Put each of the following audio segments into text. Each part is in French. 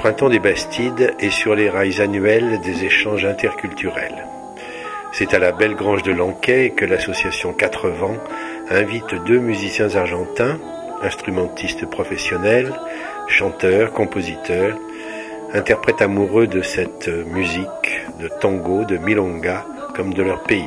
Printemps des Bastides est sur les rails annuels des échanges interculturels. C'est à la Belle Grange de Lanquet que l'association Quatre Vents invite 2 musiciens argentins, instrumentistes professionnels, chanteurs, compositeurs, interprètes amoureux de cette musique, de tango, de milonga, comme de leur pays.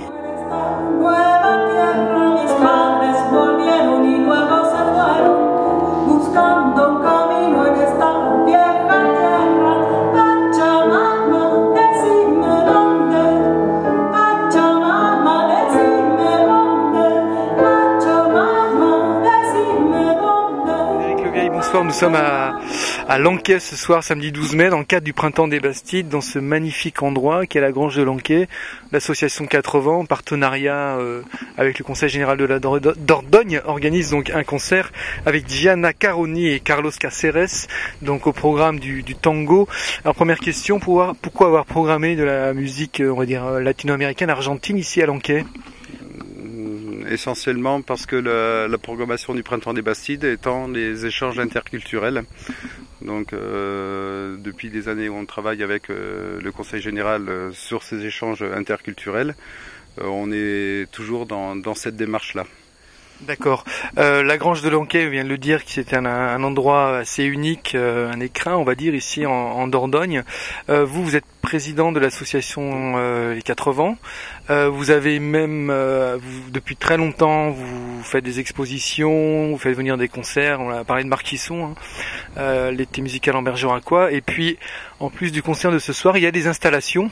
Nous sommes à Lanquet ce soir, samedi 12 mai, dans le cadre du Printemps des Bastides, dans ce magnifique endroit qui est la Grange de Lanquet. L'association Quatre Vents, en partenariat avec le Conseil Général de la Dordogne, organise donc un concert avec Gianna Caroni et Carlos Caceres, donc au programme du tango. Alors première question, pourquoi avoir programmé de la musique, on va dire, latino-américaine, argentine ici à Lanquet ? Essentiellement parce que la programmation du Printemps des Bastides étant les échanges interculturels. Donc depuis des années où on travaille avec le Conseil Général sur ces échanges interculturels, on est toujours dans cette démarche-là. D'accord. La Grange de Lanquet, on vient de le dire, que c'était un endroit assez unique, un écrin, on va dire, ici en Dordogne. Vous êtes président de l'association Les Quatre Vents. Vous avez même, depuis très longtemps, vous faites des expositions, vous faites venir des concerts. On a parlé de Marquisson, l'été musical en Bergeracois. Et puis, en plus du concert de ce soir, il y a des installations,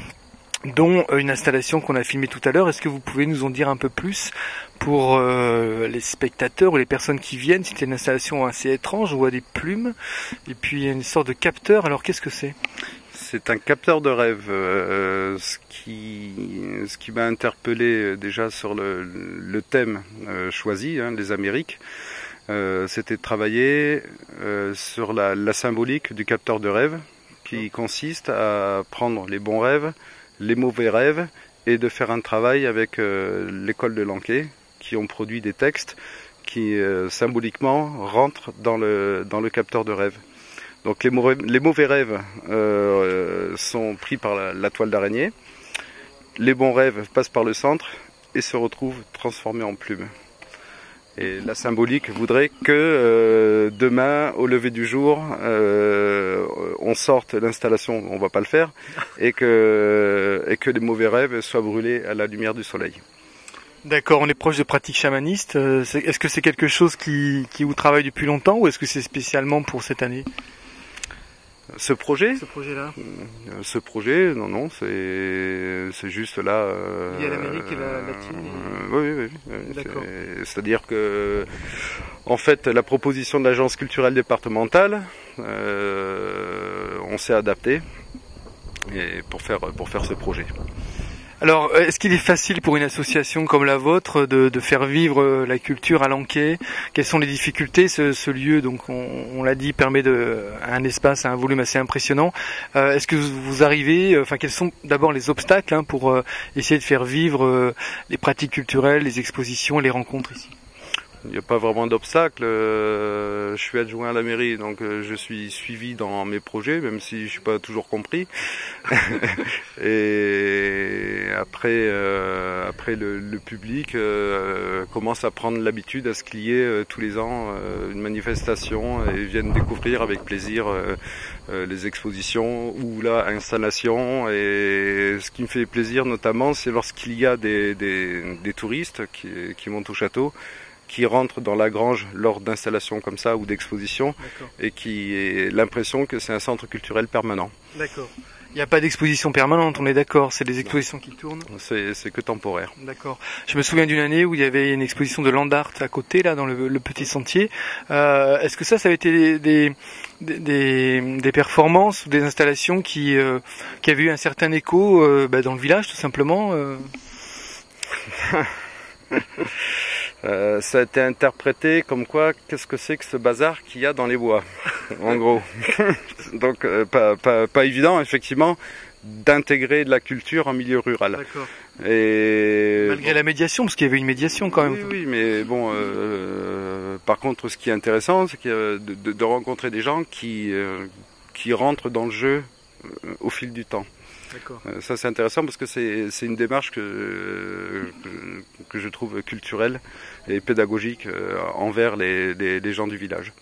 dont une installation qu'on a filmée tout à l'heure. Est-ce que vous pouvez nous en dire un peu plus pour les spectateurs ou les personnes qui viennent? C'était une installation assez étrange, on voit des plumes et puis il y a une sorte de capteur. Alors qu'est-ce que c'est? C'est un capteur de rêve. Ce qui m'a interpellé déjà sur le thème choisi, les Amériques, c'était de travailler sur la symbolique du capteur de rêve, qui consiste à prendre les bons rêves, les mauvais rêves, et de faire un travail avec l'école de Lanquet, qui ont produit des textes qui symboliquement rentrent dans le capteur de rêve. Donc les mauvais rêves sont pris par la toile d'araignée, les bons rêves passent par le centre et se retrouvent transformés en plumes. Et la symbolique voudrait que demain, au lever du jour, on sorte l'installation, on va pas le faire, et que les mauvais rêves soient brûlés à la lumière du soleil. D'accord, on est proche de pratiques chamanistes. Est-ce que c'est quelque chose qui vous travaille depuis longtemps ou est-ce que c'est spécialement pour cette année ? Ce projet ? Ce projet-là ? Ce projet, non, c'est juste là... Lié à l'Amérique et la latine Oui. D'accord. C'est-à-dire que, en fait, la proposition de l'agence culturelle départementale, on s'est adapté pour faire ce projet. Alors, est-ce qu'il est facile pour une association comme la vôtre de faire vivre la culture à Lanquet? Quelles sont les difficultés? Ce lieu, donc, on l'a dit, permet un espace, un volume assez impressionnant. Est-ce que vous arrivez, quels sont d'abord les obstacles pour essayer de faire vivre les pratiques culturelles, les expositions et les rencontres ici? Il n'y a pas vraiment d'obstacle. Je suis adjoint à la mairie, donc je suis suivi dans mes projets, même si je suis pas toujours compris. Et après le public commence à prendre l'habitude à ce qu'il y ait tous les ans une manifestation et viennent découvrir avec plaisir les expositions ou la installation. Et ce qui me fait plaisir notamment, c'est lorsqu'il y a des touristes qui montent au château, qui rentrent dans la grange lors d'installations comme ça ou d'expositions et qui aient l'impression que c'est un centre culturel permanent. D'accord. Il n'y a pas d'exposition permanente, on est d'accord, c'est des expositions qui tournent? C'est que temporaire. D'accord. Je me souviens d'une année où il y avait une exposition de land art à côté, là, dans le petit sentier. Est-ce que ça avait été des performances ou des installations qui avaient eu un certain écho dans le village, tout simplement Ça a été interprété comme quoi, qu'est-ce que c'est que ce bazar qu'il y a dans les bois, en gros. Donc pas évident, effectivement, d'intégrer de la culture en milieu rural. D'accord. Et malgré la médiation, parce qu'il y avait une médiation quand même. Oui, mais bon, par contre, ce qui est intéressant, c'est de rencontrer des gens qui qui rentrent dans le jeu au fil du temps. Ça c'est intéressant parce que c'est une démarche que je trouve culturelle et pédagogique envers les gens du village.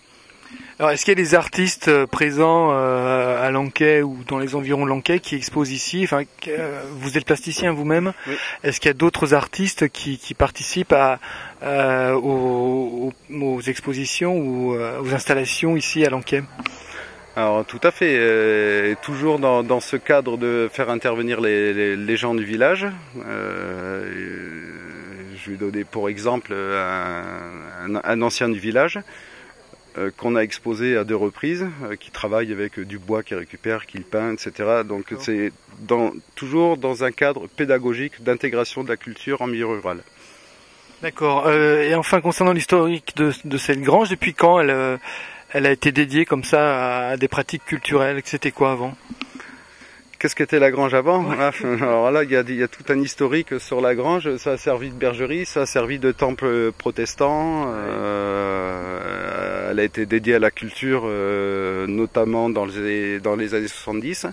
Alors, est-ce qu'il y a des artistes présents à Lanquais ou dans les environs de Lanquais qui exposent ici? Enfin, vous êtes plasticien vous-même. Oui. Est-ce qu'il y a d'autres artistes qui participent aux expositions ou aux installations ici à Lanquais? Alors tout à fait, toujours dans ce cadre de faire intervenir les gens du village. Je vais donner pour exemple un ancien du village qu'on a exposé à 2 reprises, qui travaille avec du bois qu'il récupère, qu'il peint, etc. Donc c'est toujours dans un cadre pédagogique d'intégration de la culture en milieu rural. D'accord. Et enfin, concernant l'historique de cette grange, depuis quand elle a été dédiée comme ça à des pratiques culturelles? C'était quoi avant? Qu'est-ce qu'était la grange avant? Alors là, il y a tout un historique sur la grange. Ça a servi de bergerie, ça a servi de temple protestant. Elle a été dédiée à la culture, notamment dans les années 70.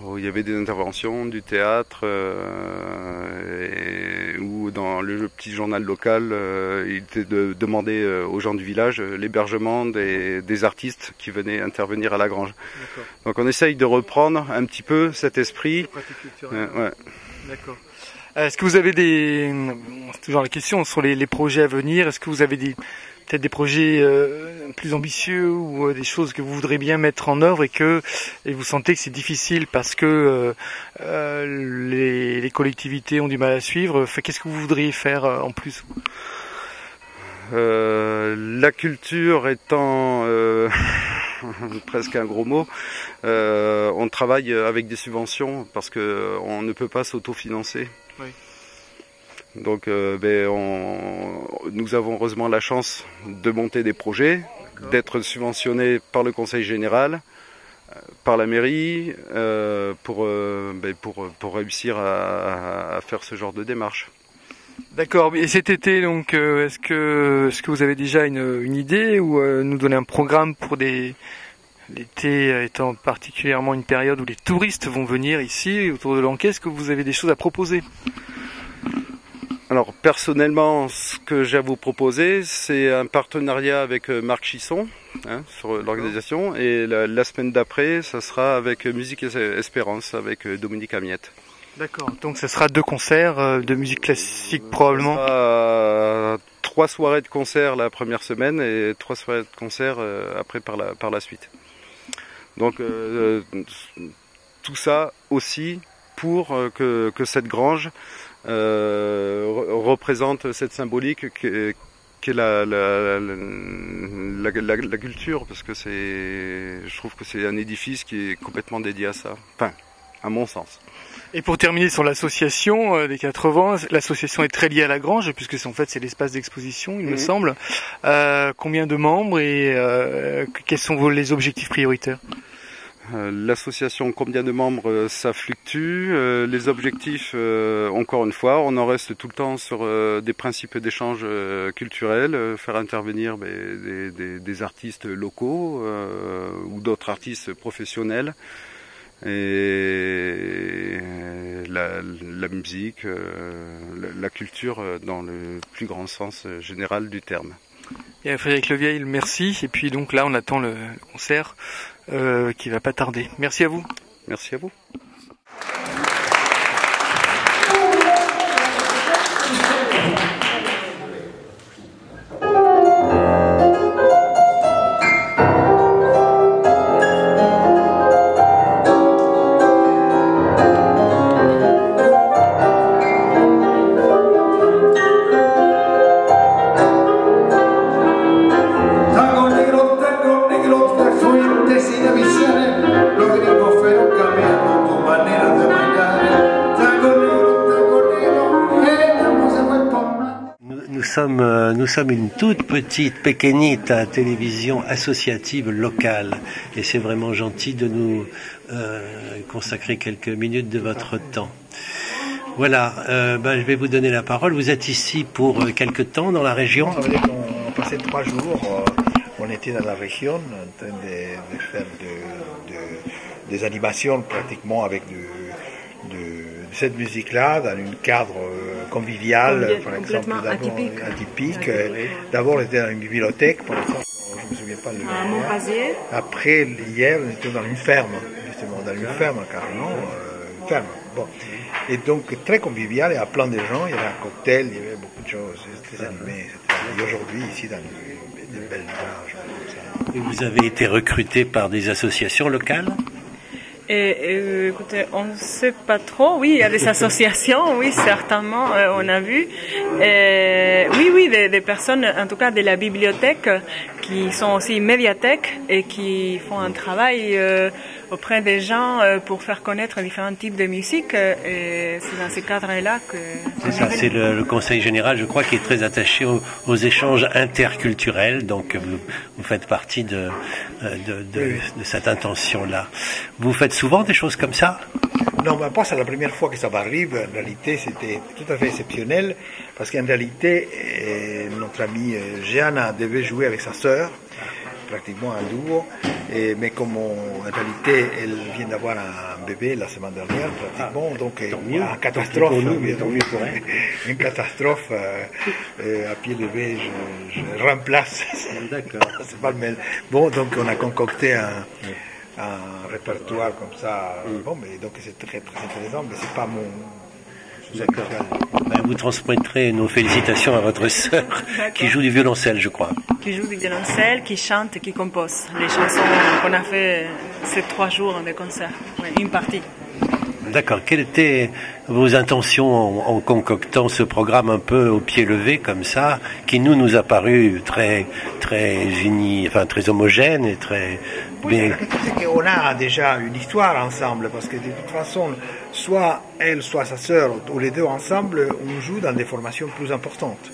Où il y avait des interventions, du théâtre, où dans le petit journal local, il était demandé aux gens du village l'hébergement des artistes qui venaient intervenir à la grange. Donc on essaye de reprendre un petit peu cet esprit. Ouais. D'accord. Est-ce que vous avez c'est toujours la question sur les projets à venir, est-ce que vous avez peut-être des projets plus ambitieux ou des choses que vous voudrez bien mettre en œuvre et vous sentez que c'est difficile parce que les collectivités ont du mal à suivre? Qu'est-ce que vous voudriez faire en plus? La culture étant presque un gros mot, on travaille avec des subventions parce que on ne peut pas s'autofinancer. Oui. Donc nous avons heureusement la chance de monter des projets, d'être subventionnés par le Conseil général, par la mairie, pour réussir à faire ce genre de démarche. D'accord. Et cet été, donc, est-ce que vous avez déjà une idée ou nous donner un programme pour l'été étant particulièrement une période où les touristes vont venir ici autour de Lanquais? Est-ce que vous avez des choses à proposer? Alors personnellement, ce que j'ai à vous proposer, c'est un partenariat avec Marc Chisson sur l'organisation, et la semaine d'après, ça sera avec Musique Espérance avec Dominique Amiette. D'accord, donc ça sera 2 concerts de musique classique probablement. 3 soirées de concert la première semaine et 3 soirées de concert après par la suite. Donc tout ça aussi pour que cette grange représente cette symbolique qu'est la culture, parce que je trouve que c'est un édifice qui est complètement dédié à ça, enfin à mon sens. Et pour terminer sur l'association des 80, l'association est très liée à la grange puisque c'est l'espace d'exposition, il me semble. Combien de membres et quels sont les objectifs prioritaires? L'association, combien de membres, ça fluctue. Les objectifs, encore une fois, on en reste tout le temps sur des principes d'échange culturel, faire intervenir des artistes locaux ou d'autres artistes professionnels, et la musique, la culture dans le plus grand sens général du terme. Bien, Frédéric Levieille, merci. Et puis donc là, on attend le concert qui va pas tarder. Merci à vous. Merci à vous. Nous sommes une toute petite, pequeñita télévision associative locale, et c'est vraiment gentil de nous consacrer quelques minutes de votre temps. Voilà, je vais vous donner la parole. Vous êtes ici pour quelque temps dans la région? On a passé 3 jours, on était dans la région en train de faire des animations pratiquement avec cette musique-là dans un cadre convivial, par exemple, atypique. D'abord, on était dans une bibliothèque, par exemple, je ne me souviens pas le nom. Après, hier, on était dans une ferme, justement, dans une ferme carrément, une ferme. Bon. Et donc, très convivial, il y a plein de gens, il y avait un cocktail, il y avait beaucoup de choses, c'était très animé, etc. Et aujourd'hui, ici, dans une belle village. Et vous avez été recruté par des associations locales ? Écoutez, on ne sait pas trop. Oui, il y a des associations, oui, certainement, on a vu. Oui, des personnes, en tout cas de la bibliothèque, qui sont aussi médiathèques et qui font un travail auprès des gens pour faire connaître différents types de musique. Et c'est dans ce cadre-là que... C'est ça, c'est le Conseil général, je crois, qui est très attaché aux échanges interculturels. Donc, vous faites partie de cette intention-là. Vous faites souvent des choses comme ça ? Non, mais pas c'est la première fois que ça m'arrive. En réalité, c'était tout à fait exceptionnel parce qu'en réalité, notre amie Gianna devait jouer avec sa sœur, pratiquement un duo. Mais comme en réalité, elle vient d'avoir un bébé la semaine dernière, pratiquement, donc il y a une catastrophe. Une catastrophe à pied levé, je remplace. D'accord. C'est pas le même. Bon, donc on a concocté un répertoire comme ça. Bon, mais donc c'est très très intéressant, mais c'est pas mon. D'accord. Ben, vous transmettrez nos félicitations à votre sœur qui joue du violoncelle, je crois. Qui joue du violoncelle, qui chante, qui compose les chansons qu'on a fait ces 3 jours de concert. Oui, une partie. D'accord. Quelles étaient vos intentions en concoctant ce programme un peu au pied levé comme ça, qui nous a paru très uni, enfin très homogène et très bien. On a déjà une histoire ensemble parce que de toute façon, soit elle, soit sa sœur, ou les deux ensemble, on joue dans des formations plus importantes.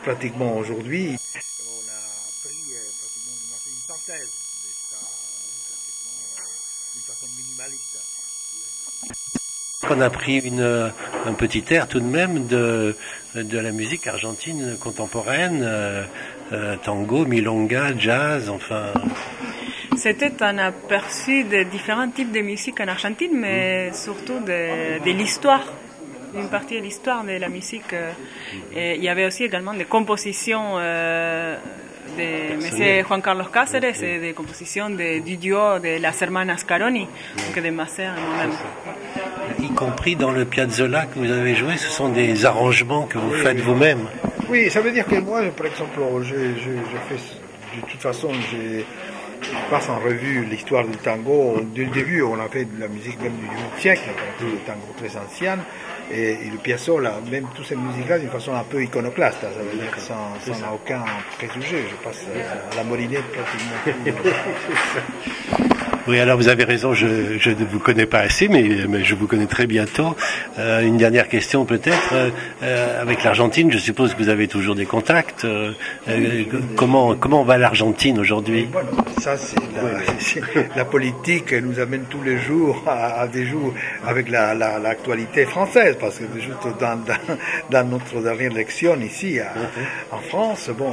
Pratiquement aujourd'hui, on a pris une synthèse de ça, d'une façon minimaliste. On a pris un petit air tout de même de la musique argentine contemporaine, tango, milonga, jazz, enfin. C'était un aperçu de différents types de musique en Argentine, mais surtout de l'histoire, une partie de l'histoire de la musique. Et il y avait aussi également des compositions de M. Juan Carlos Cáceres et des compositions du duo de las hermanas Caroni, donc de ma sœur et moi-même. Y compris dans le Piazzolla que vous avez joué, ce sont des arrangements que vous faites vous-même. Oui, ça veut dire que moi, par exemple, je fais, de toute façon, je passe en revue l'histoire du tango. Dès le début, on a fait de la musique même du XVIIIe siècle, le tango très ancien, et le Piazzolla, même toutes ces musiques-là, d'une façon un peu iconoclaste, ça veut dire sans aucun préjugé. Je passe à la molinette pratiquement. Oui, alors vous avez raison, je ne vous connais pas assez, mais je vous connais très bientôt. Une dernière question peut-être. Avec l'Argentine, je suppose que vous avez toujours des contacts. Comment va l'Argentine aujourd'hui ? Bueno, ça c'est la politique qui nous amène tous les jours à des jours avec l'actualité française, parce que juste dans notre dernière élection ici en France, bon,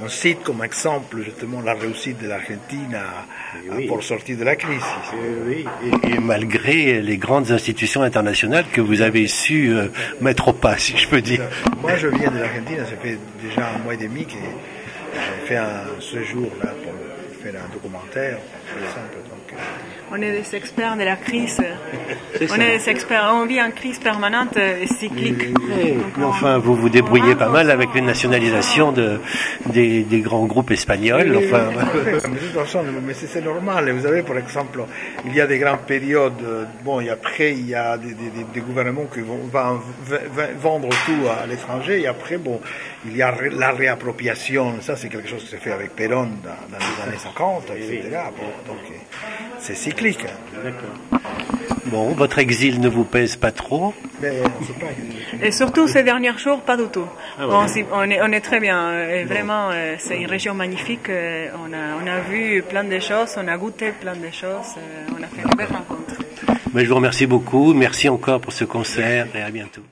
on cite comme exemple justement la réussite de l'Argentine pour sortir de la crise. Oui, et malgré les grandes institutions internationales que vous avez su mettre au pas, si je peux dire. Moi, je viens de l'Argentine, ça fait déjà 1 mois et demi que j'ai fait un séjour là pour faire un documentaire, par exemple. Donc, on est des experts de la crise. On est des experts. On vit en crise permanente et cyclique. Mais enfin, vous vous débrouillez pas mal avec les nationalisations des grands groupes espagnols. Enfin. Mais de toute façon, c'est normal. Vous savez, par exemple, il y a des grandes périodes. Bon, et après, il y a des gouvernements qui vont vendre tout à l'étranger. Et après, bon, il y a la réappropriation. Ça, c'est quelque chose qui s'est fait avec Perón dans les années 50, etc. Bon, donc, c'est cyclique. D'accord. Bon, votre exil ne vous pèse pas trop? Et surtout ces derniers jours, pas du tout. Ah ouais. On est très bien. Et vraiment, c'est une région magnifique. On a vu plein de choses, on a goûté plein de choses. On a fait une belle rencontre. Mais je vous remercie beaucoup. Merci encore pour ce concert et à bientôt.